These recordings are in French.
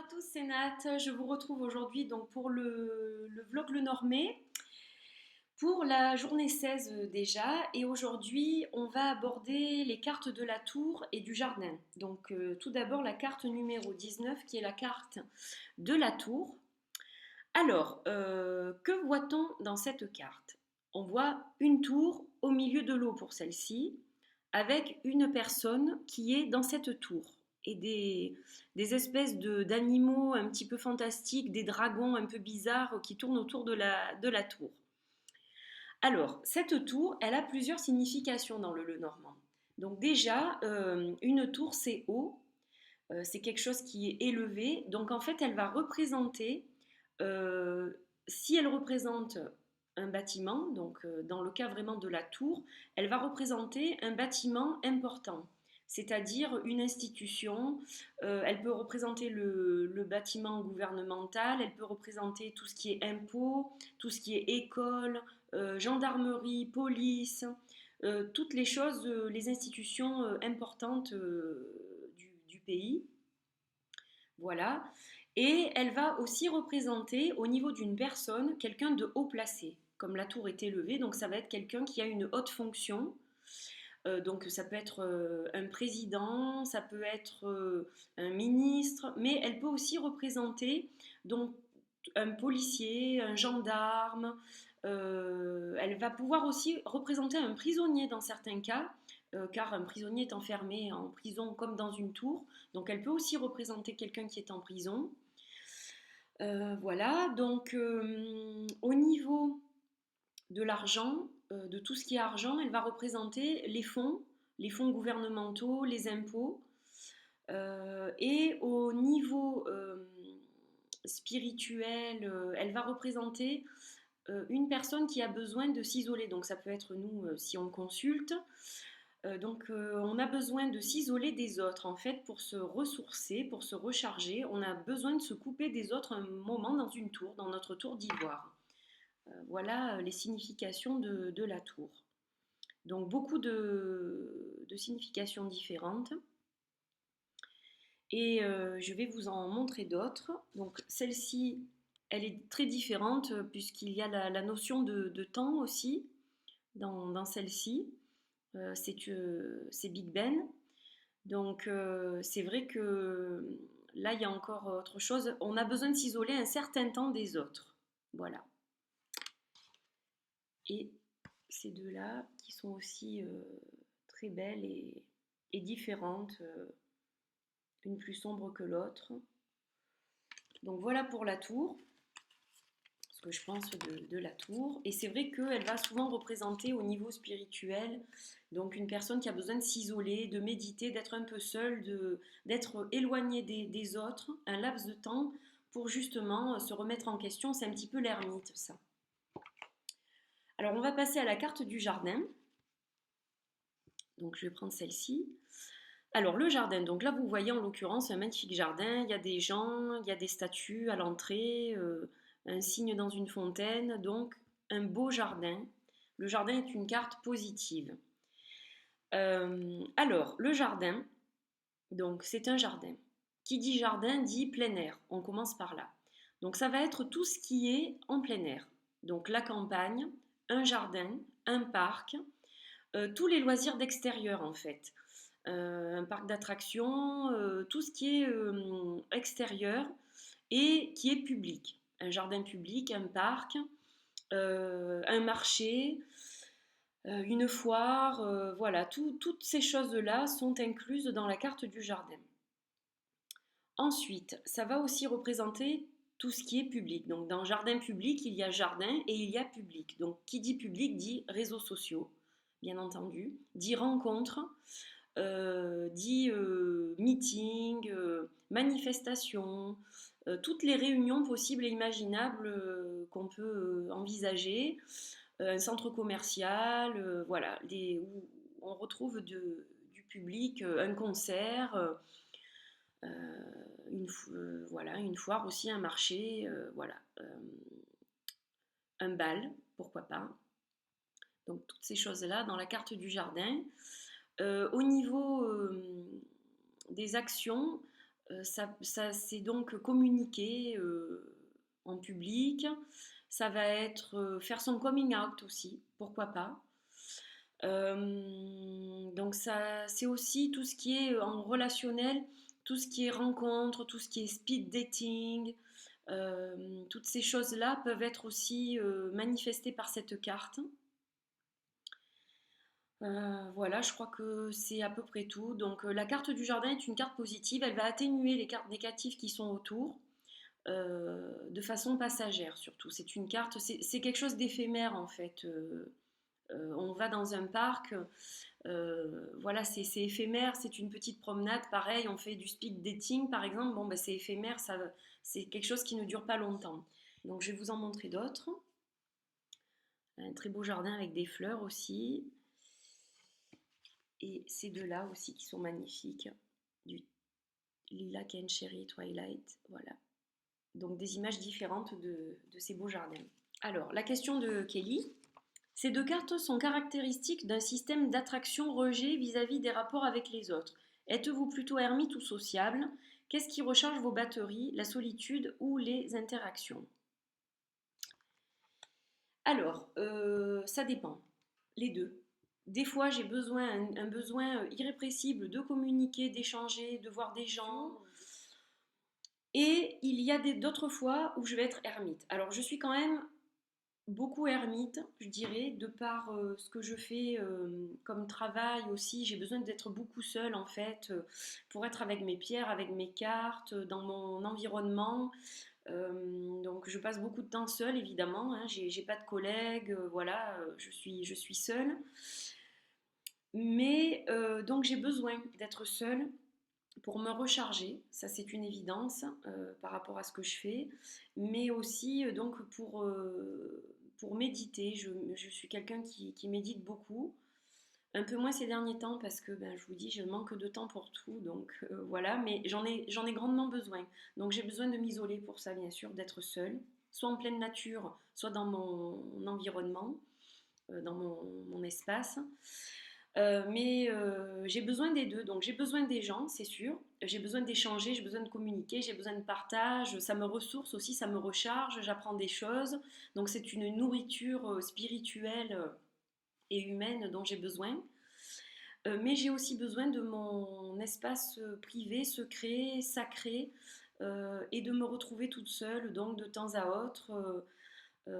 Bonjour à tous, c'est Nat. Je vous retrouve aujourd'hui donc pour le vlog Le Normé pour la journée 16 déjà. Et aujourd'hui, on va aborder les cartes de la tour et du jardin. Donc tout d'abord la carte numéro 19 qui est la carte de la tour. Alors, que voit-on dans cette carte? On voit une tour au milieu de l'eau pour celle-ci, avec une personne qui est dans cette tour. Et des espèces d'animaux un petit peu fantastiques, des dragons un peu bizarres qui tournent autour de la tour. Alors, cette tour, elle a plusieurs significations dans le Lenormand. Donc déjà, une tour, c'est haut, c'est quelque chose qui est élevé. Donc en fait, elle va représenter, euh, si elle représente un bâtiment, donc dans le cas vraiment de la tour, elle va représenter un bâtiment important, c'est-à-dire une institution. Elle peut représenter le bâtiment gouvernemental, elle peut représenter tout ce qui est impôts, tout ce qui est école, gendarmerie, police, toutes les choses, les institutions importantes du pays. Voilà. Et elle va aussi représenter au niveau d'une personne quelqu'un de haut placé. Comme la tour est élevée, donc ça va être quelqu'un qui a une haute fonction. Donc ça peut être un président, ça peut être un ministre, mais elle peut aussi représenter donc un policier, un gendarme. Elle va pouvoir aussi représenter un prisonnier dans certains cas, car un prisonnier est enfermé en prison comme dans une tour. Donc elle peut aussi représenter quelqu'un qui est en prison. Voilà, donc au niveau de l'argent, de tout ce qui est argent, elle va représenter les fonds gouvernementaux, les impôts. Et au niveau spirituel, elle va représenter une personne qui a besoin de s'isoler. Donc ça peut être nous si on consulte. On a besoin de s'isoler des autres en fait pour se ressourcer, pour se recharger. On a besoin de se couper des autres un moment dans une tour, dans notre tour d'ivoire. Voilà les significations de la tour. Donc beaucoup de significations différentes. Et je vais vous en montrer d'autres. Donc celle-ci, elle est très différente puisqu'il y a la notion de temps aussi dans celle-ci. C'est Big Ben. Donc c'est vrai que là, il y a encore autre chose. On a besoin de s'isoler un certain temps des autres. Voilà. Et ces deux-là qui sont aussi très belles et différentes, une plus sombre que l'autre. Donc voilà pour la tour, ce que je pense de la tour. Et c'est vrai qu'elle va souvent représenter au niveau spirituel, donc une personne qui a besoin de s'isoler, de méditer, d'être un peu seule, d'être éloignée des autres, un laps de temps pour justement se remettre en question. C'est un petit peu l'ermite, ça. Alors on va passer à la carte du jardin. Donc je vais prendre celle-ci. Alors le jardin, donc là vous voyez en l'occurrence un magnifique jardin, il y a des gens, il y a des statues à l'entrée, un cygne dans une fontaine, donc un beau jardin. Le jardin est une carte positive. Alors le jardin, donc c'est un jardin. Qui dit jardin dit plein air, on commence par là. Donc ça va être tout ce qui est en plein air. Donc la campagne, un jardin, un parc, tous les loisirs d'extérieur en fait. Un parc d'attractions, tout ce qui est extérieur et qui est public. Un jardin public, un parc, un marché, une foire, voilà, toutes ces choses-là sont incluses dans la carte du jardin. Ensuite, ça va aussi représenter tout ce qui est public. Donc dans jardin public, il y a jardin et il y a public. Donc qui dit public dit réseaux sociaux, bien entendu, dit rencontres, dit meeting, manifestation, toutes les réunions possibles et imaginables qu'on peut envisager, un centre commercial, voilà, où on retrouve du public, un concert, voilà, une foire aussi, un marché, voilà, un bal, pourquoi pas. Donc toutes ces choses-là dans la carte du jardin. Au niveau des actions, C'est donc communiquer en public. Ça va être faire son coming out aussi, pourquoi pas. Donc ça, c'est aussi tout ce qui est en relationnel, tout ce qui est rencontre, tout ce qui est speed dating. Toutes ces choses-là peuvent être aussi manifestées par cette carte. Voilà, je crois que c'est à peu près tout. Donc la carte du jardin est une carte positive, elle va atténuer les cartes négatives qui sont autour, de façon passagère surtout. C'est une carte, c'est quelque chose d'éphémère en fait. On va dans un parc, voilà, c'est éphémère, c'est une petite promenade, pareil, on fait du speed dating par exemple, bon ben c'est éphémère, c'est quelque chose qui ne dure pas longtemps. Donc je vais vous en montrer d'autres. Un très beau jardin avec des fleurs aussi. Et ces deux-là aussi qui sont magnifiques, du Lilac and Cherry Twilight, voilà. Donc des images différentes de ces beaux jardins. Alors, la question de Kelly. Ces deux cartes sont caractéristiques d'un système d'attraction-rejet vis-à-vis des rapports avec les autres. Êtes-vous plutôt ermite ou sociable? Qu'est-ce qui recharge vos batteries, la solitude ou les interactions? Alors, ça dépend. Les deux. Des fois, j'ai besoin, un besoin irrépressible de communiquer, d'échanger, de voir des gens. Et il y a d'autres fois où je vais être ermite. Alors, je suis quand même beaucoup ermite, je dirais, de par ce que je fais comme travail aussi. J'ai besoin d'être beaucoup seule, en fait, pour être avec mes pierres, avec mes cartes, dans mon environnement. Donc, je passe beaucoup de temps seule, évidemment. Hein. J'ai pas de collègues, voilà, je suis seule. Mais donc j'ai besoin d'être seule pour me recharger, ça c'est une évidence par rapport à ce que je fais, mais aussi donc pour méditer. Je suis quelqu'un qui médite beaucoup, un peu moins ces derniers temps parce que ben, je vous dis, je manque de temps pour tout, donc voilà, mais j'en ai grandement besoin. Donc j'ai besoin de m'isoler pour ça, bien sûr, d'être seule, soit en pleine nature, soit dans mon environnement, dans mon espace. Mais j'ai besoin des deux. Donc j'ai besoin des gens, c'est sûr. J'ai besoin d'échanger, j'ai besoin de communiquer, j'ai besoin de partage. Ça me ressource aussi, ça me recharge, j'apprends des choses. Donc c'est une nourriture spirituelle et humaine dont j'ai besoin. Mais j'ai aussi besoin de mon espace privé, secret, sacré, et de me retrouver toute seule, donc de temps à autre.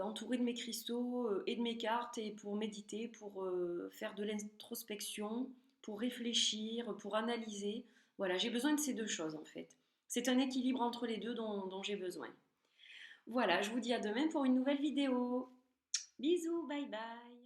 Entourée de mes cristaux et de mes cartes et pour méditer, pour faire de l'introspection, pour réfléchir, pour analyser. Voilà, j'ai besoin de ces deux choses en fait. C'est un équilibre entre les deux dont j'ai besoin. Voilà, je vous dis à demain pour une nouvelle vidéo. Bisous, bye bye.